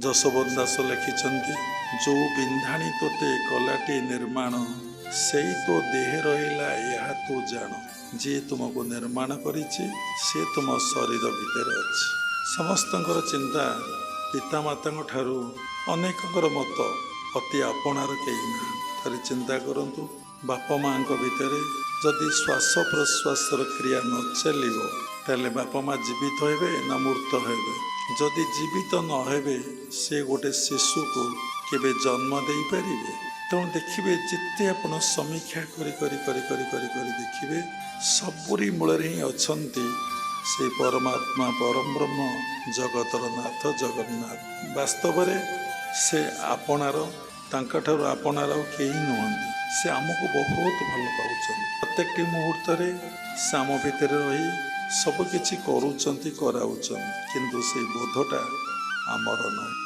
ଯଶୋବନ୍ତ ଦାସ ଲେଖିଛନ୍ତି, ଯୋଉ ବିନ୍ଧାଣି ତୋତେ କଲାଟି ନିର୍ମାଣ, ସେଇ ତୋ ଦେହେ ରହିଲା ଏହା ତୁ ଜାଣ। ଯିଏ ତୁମକୁ ନିର୍ମାଣ କରିଛି ସେ ତୁମ ଶରୀର ଭିତରେ ଅଛି। ସମସ୍ତଙ୍କର ଚିନ୍ତା ପିତାମାତାଙ୍କ ଠାରୁ ଅନେକଙ୍କର ମତ ଅତି ଆପଣାର କେହି ନାହିଁ। ଥରେ ଚିନ୍ତା କରନ୍ତୁ, ବାପା ମାଙ୍କ ଭିତରେ ଯଦି ଶ୍ୱାସ ପ୍ରଶ୍ୱାସର କ୍ରିୟା ନ ଚାଲିବ ତାହେଲେ ବାପା ମା ଜୀବିତ ହେବେ ନା ମୃତ ହେବେ? ଯଦି ଜୀବିତ ନ ହେବେ ସେ ଗୋଟେ ଶିଶୁକୁ କେବେ ଜନ୍ମ ଦେଇପାରିବେ? ତେଣୁ ଦେଖିବେ, ଯେତେ ଆପଣ ସମୀକ୍ଷା କରି କରି କରି କରି କରି କରି ଦେଖିବେ, ସବୁରି ମୂଳରେ ହିଁ ଅଛନ୍ତି ସେ ପରମାତ୍ମା ପରବ୍ରହ୍ମ ଜଗତର ନାଥ ଜଗନ୍ନାଥ। ବାସ୍ତବରେ ସେ ଆପଣାର, ତାଙ୍କଠାରୁ ଆପଣାର ଆଉ କେହି ନୁହନ୍ତି। ସେ ଆମକୁ ବହୁତ ଭଲ ପାଉଛନ୍ତି। ପ୍ରତ୍ୟେକଟି ମୁହୂର୍ତ୍ତରେ ସେ ଆମ ଭିତରେ ରହି ସବୁ କିଛି କରୁଛନ୍ତି, କରାଉଛନ୍ତି, କିନ୍ତୁ ସେଇ ବୋଧଟା ଆମର ନାହିଁ।